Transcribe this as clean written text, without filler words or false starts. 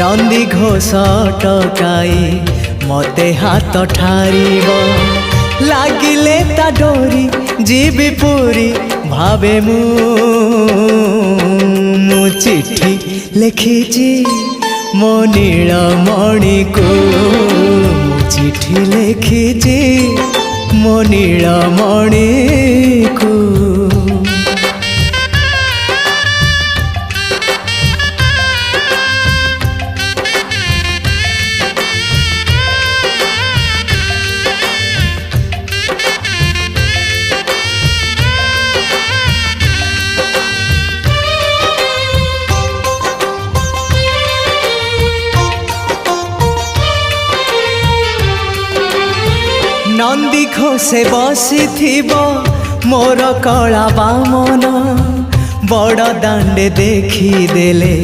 नंदी घोष टकाई मते हाथ ठारिब लागिले ता डोरी जीवी पूरी भावे मु चिट्ठी लिखिची मो नीलमणि को चिट्ठी लिखिची मो नीलमणि को। नंदी घोषे बसी मोर कला बामन बड़ दांडे देखी देले